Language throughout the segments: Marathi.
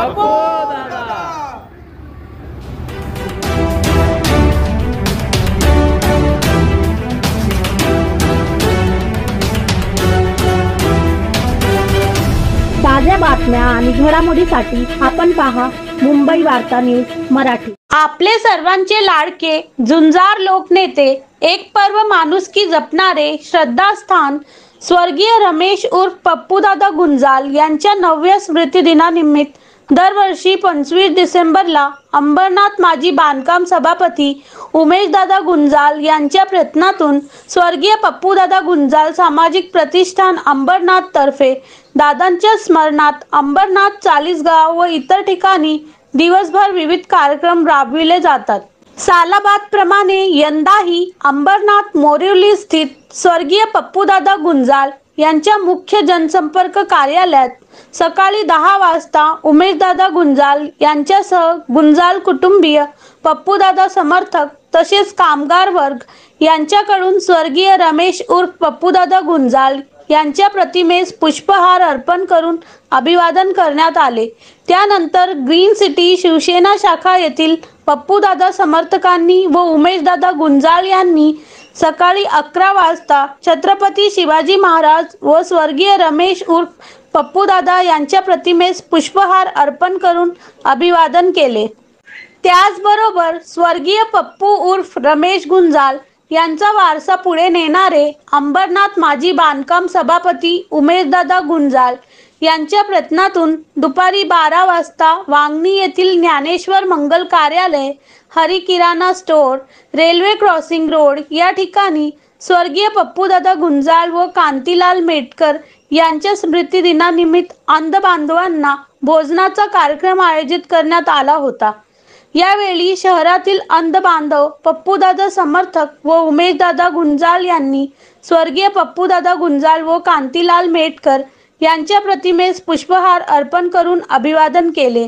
पप्पू दादा। ताज्या बातम्या आणि घडामोडीसाठी आपण पहा मुंबई वार्ता न्यूज मराठी। आपले सर्वांचे लाडके झुंजार लोकनेते, एक पर्व माणुसकी जपणारे श्रद्धास्थान स्वर्गीय रमेश उर्फ पप्पूदादा गुंजाल यांच्या 9व्या स्मृतिदिनानिमित्त दरवर्षी 25 डिसेंबरला अंबरनाथ माजी बांधकाम सभापती उमेशदादा गुंजाल यांच्या प्रयत्नातून स्वर्गीय पप्पूदादा गुंजाल सामाजिक प्रतिष्ठान अंबरनाथ तर्फे दादांच्या स्मरणार्थ अंबरनाथ चाळीसगाव व इतर ठिकाणी दिवसभर विविध कार्यक्रम राबविले जातात। सालाबाद प्रमाणे यंदाही अंबरनाथ मोरिवली स्थित स्वर्गीय पप्पूदादा गुंजाल यांच्या मुख्य जनसंपर्क कार्यालयात सकाळी 10 वाजता उमेशदादा गुंजाल यांच्यासह गुंजाल कुटुंबीय, पप्पूदादा समर्थक तसेच कामगार वर्ग यांच्याकडून स्वर्गीय रमेश उर्फ पप्पूदादा गुंजाल यांच्या प्रतिमेस पुष्पहार अर्पण करून अभिवादन करण्यात आले। त्यानंतर ग्रीन सिटी शिवसेना शाखा येथील पप्पूदादा समर्थकांनी व उमेशदादा गुंजाल यांनी सकाळी 11 वाजता छत्रपती शिवाजी महाराज व स्वर्गीय रमेश उर्फ पप्पूदादा यांच्या प्रतिमेस पुष्पहार अर्पण करून अभिवादन केले। त्याचबरोबर स्वर्गीय पप्पू उर्फ रमेश गुंजाल यांचा वारसा पुढे नेणारे अंबरनाथ माजी बांधकाम सभापती उमेशदादा गुंजाल यांच्या प्रयत्नातून दुपारी 12 वाजता वांगणी येथील ज्ञानेश्वर मंगल कार्यालय, हरी किराणा स्टोर, रेल्वे क्रॉसिंग रोड या ठिकाणी स्वर्गीय पप्पूदादा गुंजाल व कांतीलाल मेटकर यांच्या स्मृती दिनानिमित्त अंध बांधवांना भोजनाचा कार्यक्रम आयोजित करण्यात आला होता। यावेळी शहरातील अंध बांधव, पप्पूदादा समर्थक व उमेशदादा गुंजाल यांनी स्वर्गीय पप्पूदादा गुंजाल व कांतीलाल मेटकर यांच्या प्रतिमेस पुष्पहार अर्पण करून अभिवादन केले।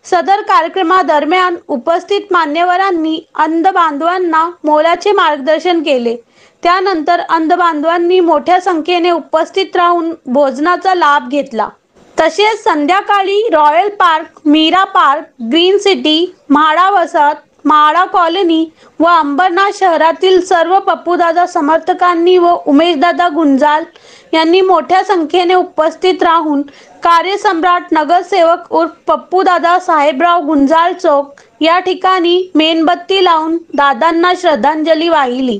सदर कार्यक्रमादरम्यान उपस्थित मान्यवरांनी अंध बांधवांना मोलाचे मार्गदर्शन केले। त्यानंतर अंध बांधवांनी मोठ्या संख्येने उपस्थित राहून भोजनाचा लाभ घेतला। तसेच संध्याकाळी royal park, Meera park, green city, MHADA वसाहत, म्हाडा कॉलनी व अंबरनाथ शहरातील सर्व पप्पूदादा समर्थकांनी व उमेशदादा गुंजाल यांनी मोठ्या संख्येने उपस्थित राहून कार्यसम्राट नगरसेवक उर्फ पप्पूदादा साहेबराव गुंजाल चौक या ठिकाणी मेणबत्ती लावून दादांना श्रद्धांजली वाहिली।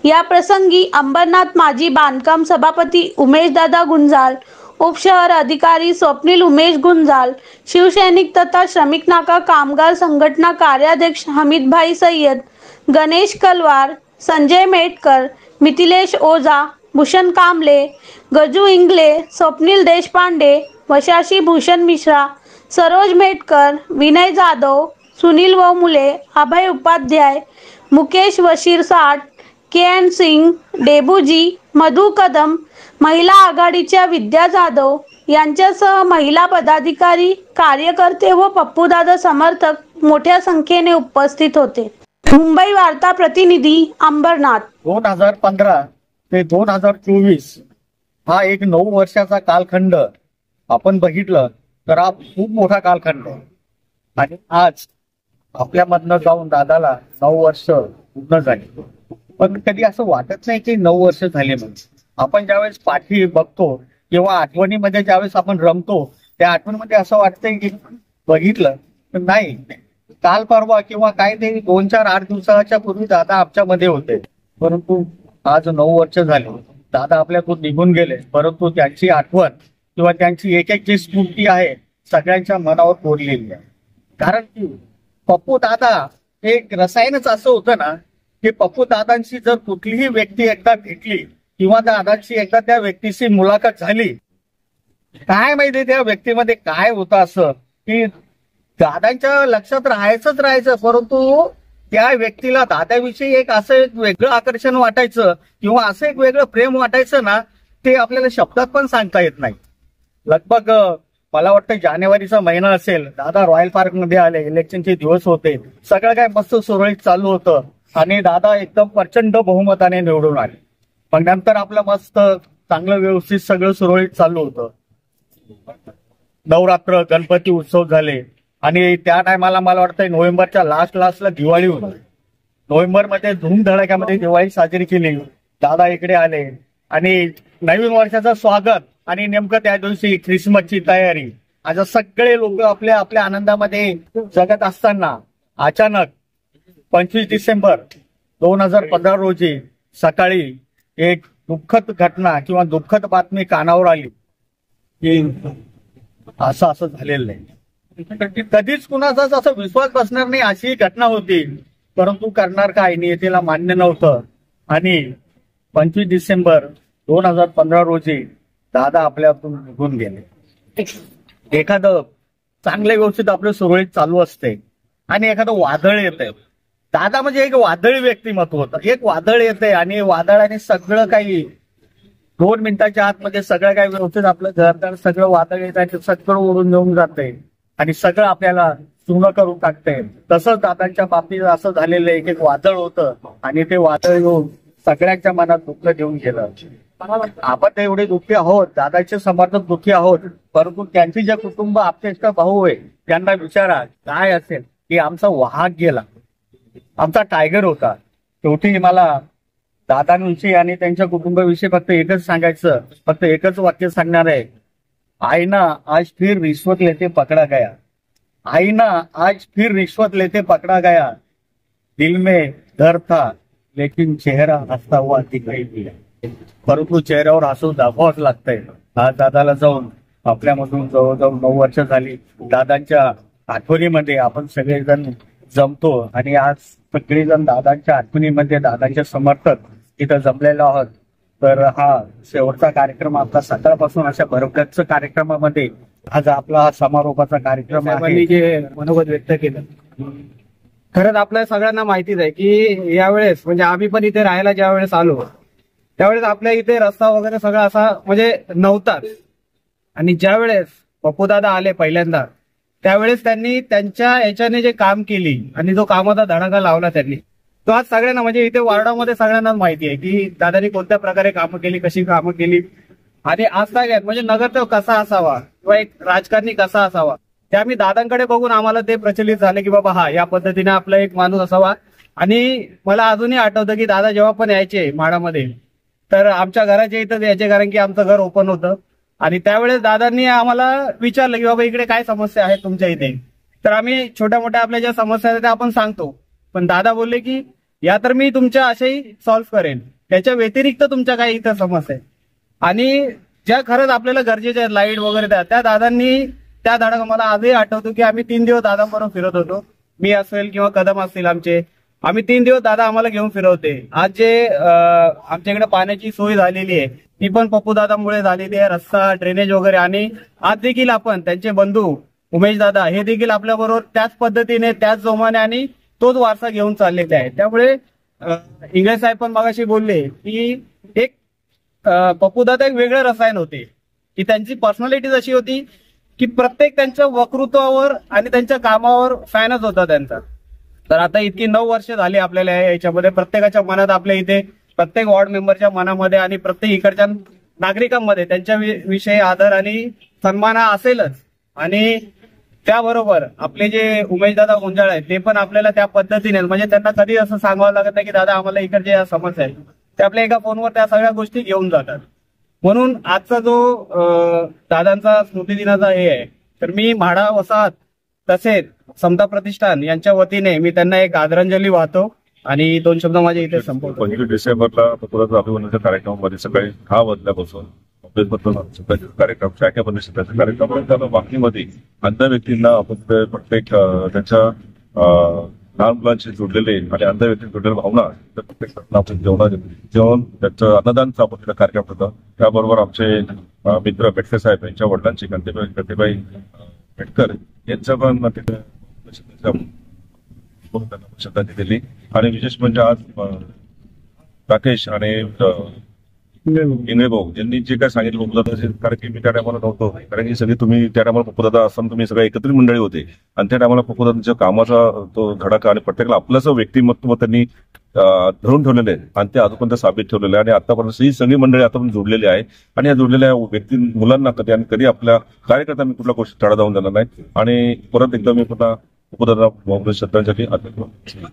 या प्रसंगी अंबरनाथ माजी बांधकाम सभापती उमेशदादा गुंजाल, उपशहर अधिकारी स्वप्नील उमेश गुंजाल, शिवसैनिक तथा श्रमिक नाका कामगार संघटना कार्याध्यक्ष हमीदभाई सय्यद, गणेश कलवार, संजय मेटकर, मिथिलेश ओझा, भूषण कांबले, गजू इंगले, स्वप्नील देशपांडे, वशाशी भूषण मिश्रा, सरोज मेटकर, विनय जाधव, सुनील वमुले, अभय उपाध्याय, मुकेश वशीर साठ, के.एन. सिंग, डेबूजी, मधु कदम, महिला आघाडीच्या विद्या जाधव यांच्यासह महिला पदाधिकारी, कार्यकर्ते व पप्पूदादा समर्थक मोठ्या संख्येने उपस्थित होते। मुंबई वार्ता प्रतिनिधी अंबरनाथ। 2015 ते 2024 हा एक 9 वर्षाचा कालखंड आपण बघितलं तर हा खूप मोठा कालखंड आहे। आणि आज आपल्यामधनं जाऊन दादाला 9 वर्ष पूर्ण झाली, पण कधी असं वाटत नाही की 9 वर्ष झाले म्हणजे। आपण ज्यावेळेस पाठी बघतो किंवा आठवणीमध्ये ज्यावेळेस आपण रमतो त्या आठवणीमध्ये असं वाटतंय की बघितलं तर नाही, काल परवा किंवा काय ते 2, 4, 8 दिवसाच्या पूर्वी दादा आमच्यामध्ये होते, परंतु आज 9 वर्ष झाले दादा आपल्यातून निघून गेले। परंतु त्यांची आठवण किंवा त्यांची एक जी स्फूर्ती आहे सगळ्यांच्या मनावर कोरलेली आहे। कारण की पप्पू दादा एक रसायनच असं होतं ना की पप्पू दादांशी जर कुठलीही व्यक्ती एकदा भेटली किंवा दादांची एकदा त्या व्यक्तीशी मुलाखत झाली, काय माहिती त्या व्यक्तीमध्ये काय होतं असं की दादांच्या लक्षात राहायचं, परंतु त्या व्यक्तीला दादाविषयी एक वेगळं आकर्षण वाटायचं किंवा असं एक वेगळं प्रेम वाटायचं ना, ते आपल्याला शब्दात पण सांगता येत नाही। लगभग मला वाटतं जानेवारीचा महिना असेल, दादा रॉयल पार्क मध्ये आले, इलेक्शनचे दिवस होते, सगळं काय मस्त सुरळीत चालू होतं आणि दादा एकदम प्रचंड बहुमताने निवडून आले। मग नंतर आपलं मस्त चांगलं व्यवस्थित सगळं सुरळीत चालू होतं। नवरात्र गणपती उत्सव झाले आणि त्या टायमाला मला वाटतंय नोव्हेंबरच्या लास्टला दिवाळी होती. नोव्हेंबरमध्ये धूमधडाक्यामध्ये दिवाळी साजरी केली. दादा इकडे आले आणि नवीन वर्षाचं स्वागत आणि नेमकं त्या दिवशी ख्रिसमसची तयारी. आज सगळे लोक आपल्या आपल्या आनंदामध्ये जगत असताना अचानक 25 डिसेंबर 2015 रोजी सकाळी एक दुःखद घटना किंवा दुःखद बातमी कानावर आली की असं झालेलं नाही. कधीच कुणाचाच असा विश्वास बसणार नाही अशी घटना होती. परंतु करणार काय नियतीला मान्य नव्हतं आणि 25 डिसेंबर 2015 रोजी दादा आपल्यातून निघून गेले. एखादं चांगल्या व्यवस्थित आपलं सुरळीत चालू असते आणि एखादं वादळ येतंय. दादा म्हणजे एक वादळी व्यक्तिमत्व होतं. एक वादळ येते आणि वादळाने सगळं काही 2 मिनिटाच्या आतमध्ये सगळं काही व्यवस्थित आपलं घरदार सगळं वादळ येत आहे सगळं उडून घेऊन जाते आणि सगळं आपल्याला चूर्ण करून टाकते. तसंच दादांच्या बाबतीत असं झालेलं एक वादळ होतं आणि ते वादळ येऊन सगळ्यांच्या मनात दुःख देऊन गेलं. आपण एवढे दुःखी आहोत, दादाचे समर्थक दुःखी आहोत, परंतु त्यांचे जे कुटुंब आपल्याष्ट भाऊ आहे त्यांना विचारा काय असेल की आमचा वाहक गेला, आमचा टायगर होता. शेवटी मला दादांविषयी आणि त्यांच्या कुटुंबाविषयी फक्त एकच सांगायचं, फक्त एकच वाक्य सांगणार आहे. आईना आज फिर रिश्वत लेते पकडा गया, आईना आज फिर रिश्वत लेते पकडा गया, दिल में डर था लेकिन चेहरा हसता हुआ दिखाई दिया. परंतु चेहऱ्यावर हसू दाखवावंच लागतंय. आज दादाला जाऊन आपल्यामधून जवळजवळ 9 वर्ष झाली. दादांच्या आठवणीमध्ये आपण सगळेजण जमतो आणि आज सगळेजण दादांच्या आठवणीमध्ये दादांचे समर्थक इथं जमलेलो आहोत. तर हा शेवटचा कार्यक्रम आपला सकाळपासून अशा भरगच्च कार्यक्रमामध्ये आज आपला हा समारोपाचा कार्यक्रम आहे. जे मनोगत व्यक्त केलं खरंच आपल्या सगळ्यांना माहितीच आहे की यावेळेस म्हणजे आम्ही पण इथे राहायला ज्या वेळेस आलो त्यावेळेस आपल्या इथे रस्ता वगैरे सगळा असा म्हणजे नव्हताच. आणि ज्या वेळेस पप्पूदादा आले पहिल्यांदा त्यावेळेस त्यांनी त्यांच्या याच्याने जे काम केली आणि जो कामाचा धडाका लावला त्यांनी तो आज सगळ्यांना म्हणजे इथे वार्डामध्ये सगळ्यांनाच माहिती आहे की दादानी कोणत्या प्रकारे कामं केली, कशी कामं केली. आणि आज सगळ्यात म्हणजे नगरसेवक कसा असावा किंवा एक राजकारणी कसा असावा ते आम्ही दादांकडे बघून आम्हाला ते प्रचलित झाले की बाबा हा या पद्धतीने आपला एक माणूस असावा. आणि मला अजूनही आठवतं की दादा जेव्हा पण यायचे म्हाडामध्ये तर आमच्या घराच्या इथं यायचे कारण की आमचं घर ओपन होतं. आणि त्यावेळेस दादांनी आम्हाला विचारलं की बाबा इकडे काय समस्या आहेत तुमच्या इथे. तर आम्ही छोट्या मोठ्या आपल्या ज्या समस्या आहेत त्या आपण सांगतो, पण दादा बोलले की या तर मी तुमच्या अशाही सॉल्व्ह करेन, त्याच्या व्यतिरिक्त तुमच्या काही इथं समस्या आहे आणि ज्या खरंच आपल्याला गरजेच्या आहेत लाईट वगैरे त्या दादांनी त्या धडाका मला आजही आठवतो की आम्ही 3 दिवस दादांबरोबर फिरत होतो. मी असेल किंवा कदम असतील आमचे, आम्ही 3 दिवस दादा आम्हाला घेऊन फिरवते. आज जे आमच्याकडे पाण्याची सोय झालेली आहे ती पण पप्पू दादामुळे झालेली आहे. रस्ता, ड्रेनेज वगैरे. आणि आज देखील आपण त्यांचे बंधू उमेश दादा हे देखील आपल्याबरोबर त्याच पद्धतीने त्याच जोमाने आणि तोच वारसा घेऊन चाललेले आहे. त्यामुळे इंगळे साहेब पण मगाशी बोलले की एक पप्पू दादा एक वेगळे रसायन होते की त्यांची पर्सनॅलिटी अशी होती की प्रत्येक त्यांच्या वक्तृत्वावर आणि त्यांच्या कामावर फॅनच होता त्यांचा. तर आता इतकी 9 वर्ष झाली आपल्याला याच्यामध्ये प्रत्येकाच्या मनात आपल्या इथे प्रत्येक वॉर्ड मेंबरच्या मनामध्ये आणि प्रत्येक इकडच्या नागरिकांमध्ये त्यांच्या विषयी आदर आणि सन्मान असेलच. आणि त्याबरोबर आपले जे उमेशदादा गुंजाळ आहेत ते पण आपल्याला त्या पद्धतीने म्हणजे त्यांना कधी असं सांगावं लागत नाही की दादा आम्हाला इकडच्या या समस्या आहेत, ते आपल्या एका फोनवर त्या सगळ्या गोष्टी घेऊन जातात. म्हणून आजचा जो दादांचा स्मृतिदिनाचा हे आहे तर मी म्हाडा वसाहत तसेच समता प्रतिष्ठान यांच्या वतीने मी त्यांना एक आदरांजली वाहतो आणि 2 शब्द माझे इथे संपवतो. 25 डिसेंबरला पप्पूदादा अभिवादनाच्या कार्यक्रमामध्ये सकाळी 6 वाजल्यापासून कार्यक्रम शाखा परिषदेचा कार्यक्रम त्याला वाकणीमध्ये अंध व्यक्तींना आपण प्रत्येक त्यांच्या लहान मुलांशी जोडलेले आणि अंध व्यक्ती जोडलेल्या भावना तर प्रत्येक आपण जेवण त्यांचं अन्नदानचा आपण तिला कार्यक्रम होता. त्याबरोबर आमचे मित्र बेटकर साहेब यांच्या वडिलांची गंतेबाई बेटकर यांचं पण त्यांना श्रद्धांजली दिली. आणि विशेष म्हणजे आज राकेश आणि इंगळे भाऊ यांनी जे काय सांगितलं पप्पूदादा, कारण की मी त्या टायमाला नव्हतो, कारण की सगळे तुम्ही त्या टायमाला पप्पूदादा असताना तुम्ही सगळे एकत्रित मंडळी होते आणि त्या टायमाला पप्पूदादांच्या कामाचा तो धडाका आणि प्रत्येकाला आपलंच व्यक्तिमत्व त्यांनी धरून ठेवलेलं आहे आणि ते अजूनपर्यंत साबित ठेवलेलं आहे. आणि आतापर्यंत ही सगळी मंडळी आता जोडलेली आहे आणि या जोडलेल्या व्यक्ती मुलांना कधी आणि कधी आपल्या कार्यकर्त्यांनी कुठल्या गोष्टी टाळा जाऊन देणार नाही. आणि परत एकदा मी पुन्हा पप्पूदादा श्रद्धांजली अर्पण करतो.